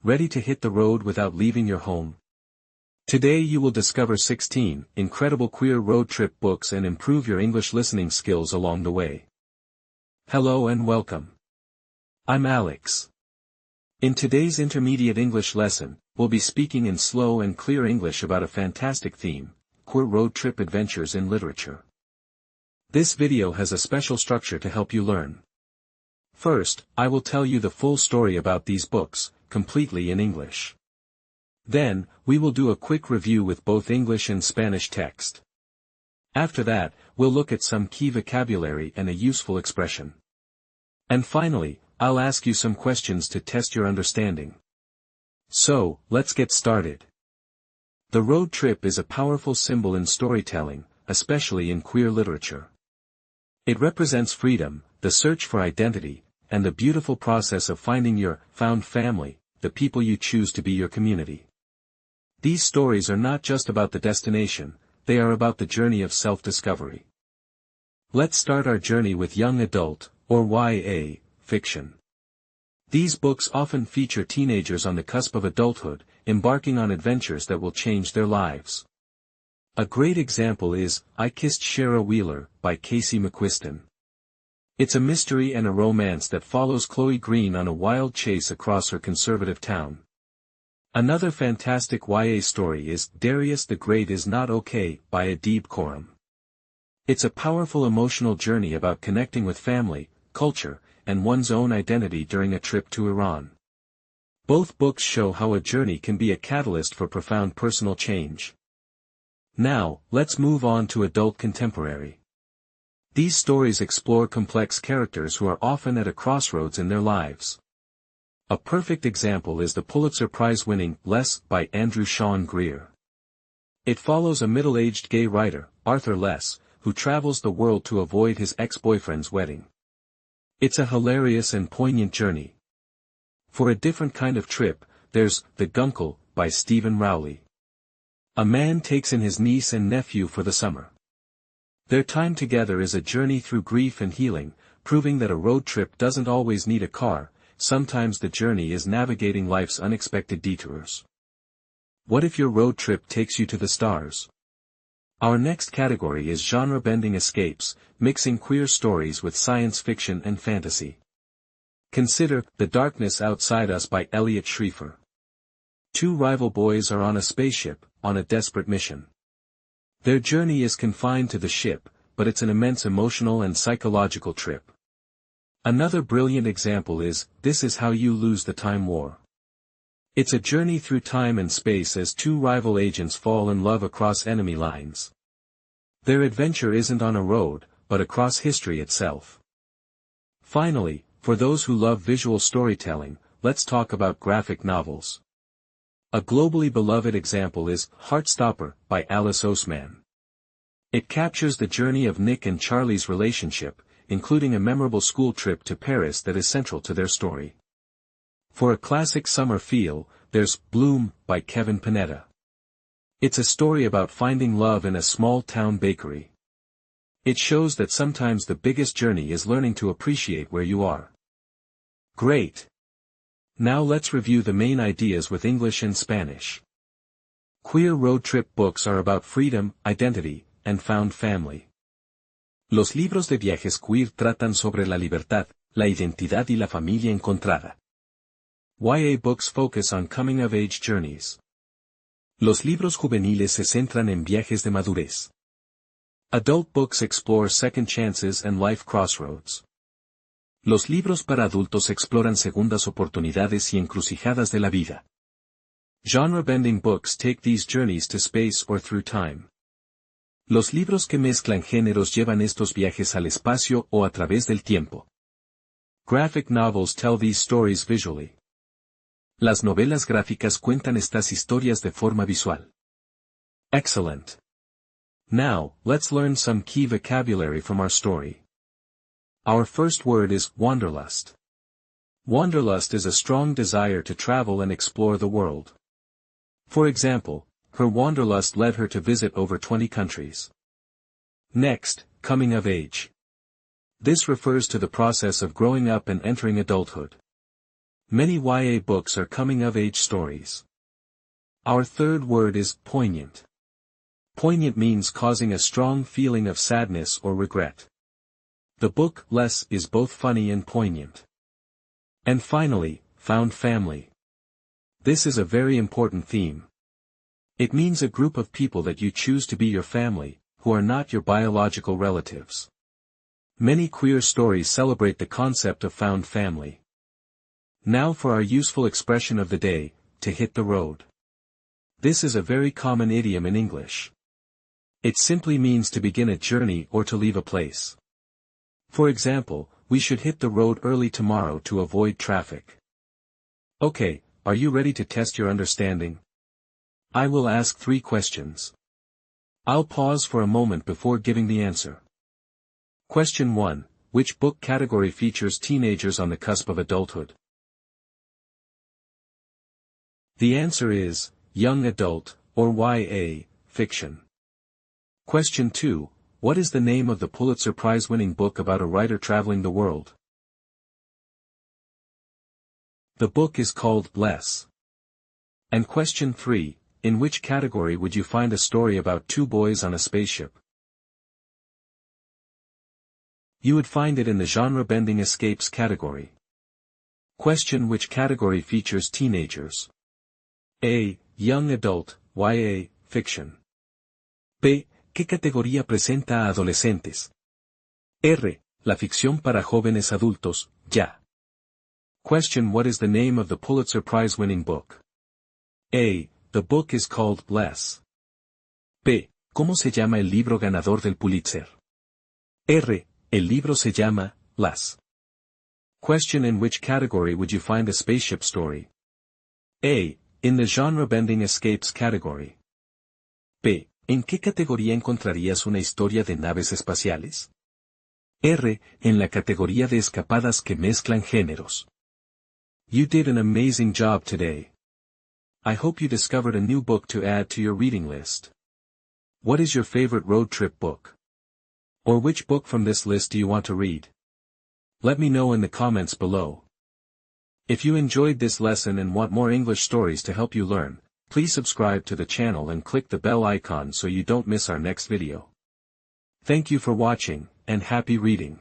ready to hit the road without leaving your home? Today you will discover 16 incredible queer road trip books and improve your English listening skills along the way. Hello and welcome. I'm Alex. In today's intermediate English lesson, we'll be speaking in slow and clear English about a fantastic theme: queer road trip adventures in literature. This video has a special structure to help you learn. First, I will tell you the full story about these books, completely in English. Then, we will do a quick review with both English and Spanish text. After that, we'll look at some key vocabulary and a useful expression. And finally, I'll ask you some questions to test your understanding. So, let's get started. The road trip is a powerful symbol in storytelling, especially in queer literature. It represents freedom, the search for identity, and the beautiful process of finding your found family, the people you choose to be your community. These stories are not just about the destination, they are about the journey of self-discovery. Let's start our journey with young adult, or YA, fiction. These books often feature teenagers on the cusp of adulthood, embarking on adventures that will change their lives. A great example is I Kissed Shara Wheeler, by Casey McQuiston. It's a mystery and a romance that follows Chloe Green on a wild chase across her conservative town. Another fantastic YA story is Darius the Great Is Not Okay, by Adib Khorram. It's a powerful emotional journey about connecting with family, culture, and one's own identity during a trip to Iran. Both books show how a journey can be a catalyst for profound personal change. Now, let's move on to adult contemporary. These stories explore complex characters who are often at a crossroads in their lives. A perfect example is the Pulitzer Prize-winning Less by Andrew Sean Greer. It follows a middle-aged gay writer, Arthur Less, who travels the world to avoid his ex-boyfriend's wedding. It's a hilarious and poignant journey. For a different kind of trip, there's The Guncle, by Stephen Rowley. A man takes in his niece and nephew for the summer. Their time together is a journey through grief and healing, proving that a road trip doesn't always need a car, sometimes the journey is navigating life's unexpected detours. What if your road trip takes you to the stars? Our next category is genre-bending escapes, mixing queer stories with science fiction and fantasy. Consider The Darkness Outside Us by Elliot Schrieffer. Two rival boys are on a spaceship, on a desperate mission. Their journey is confined to the ship, but it's an immense emotional and psychological trip. Another brilliant example is This Is How You Lose the Time War. It's a journey through time and space as two rival agents fall in love across enemy lines. Their adventure isn't on a road, but across history itself. Finally, for those who love visual storytelling, let's talk about graphic novels. A globally beloved example is Heartstopper, by Alice Oseman. It captures the journey of Nick and Charlie's relationship, including a memorable school trip to Paris that is central to their story. For a classic summer feel, there's Bloom, by Kevin Panetta. It's a story about finding love in a small-town bakery. It shows that sometimes the biggest journey is learning to appreciate where you are. Great! Now let's review the main ideas with English and Spanish. Queer road trip books are about freedom, identity, and found family. Los libros de viajes queer tratan sobre la libertad, la identidad y la familia encontrada. YA books focus on coming-of-age journeys. Los libros juveniles se centran en viajes de madurez. Adult books explore second chances and life crossroads. Los libros para adultos exploran segundas oportunidades y encrucijadas de la vida. Genre-bending books take these journeys to space or through time. Los libros que mezclan géneros llevan estos viajes al espacio o a través del tiempo. Graphic novels tell these stories visually. Las novelas gráficas cuentan estas historias de forma visual. Excellent. Now, let's learn some key vocabulary from our story. Our first word is wanderlust. Wanderlust is a strong desire to travel and explore the world. For example, her wanderlust led her to visit over 20 countries. Next, coming of age. This refers to the process of growing up and entering adulthood. Many YA books are coming-of-age stories. Our third word is poignant. Poignant means causing a strong feeling of sadness or regret. The book, Less, is both funny and poignant. And finally, found family. This is a very important theme. It means a group of people that you choose to be your family, who are not your biological relatives. Many queer stories celebrate the concept of found family. Now for our useful expression of the day, to hit the road. This is a very common idiom in English. It simply means to begin a journey or to leave a place. For example, we should hit the road early tomorrow to avoid traffic. Okay, are you ready to test your understanding? I will ask 3 questions. I'll pause for a moment before giving the answer. Question 1. Which book category features teenagers on the cusp of adulthood? The answer is, young adult, or YA, fiction. Question 2. What is the name of the Pulitzer Prize-winning book about a writer traveling the world? The book is called Less. And question 3. In which category would you find a story about 2 boys on a spaceship? You would find it in the genre-bending escapes category. Question: which category features teenagers? A. Young adult, YA, fiction. B. ¿Qué categoría presenta a adolescentes? R. La ficción para jóvenes adultos, ya. Question: what is the name of the Pulitzer Prize-winning book? A. The book is called Less. B. ¿Cómo se llama el libro ganador del Pulitzer? R. El libro se llama, Less. Question: in which category would you find a spaceship story? A. In the genre-bending escapes category. B. ¿En qué categoría encontrarías una historia de naves espaciales? R. En la categoría de escapadas que mezclan géneros. You did an amazing job today. I hope you discovered a new book to add to your reading list. What is your favorite road trip book? Or which book from this list do you want to read? Let me know in the comments below. If you enjoyed this lesson and want more English stories to help you learn, please subscribe to the channel and click the bell icon so you don't miss our next video. Thank you for watching, and happy reading.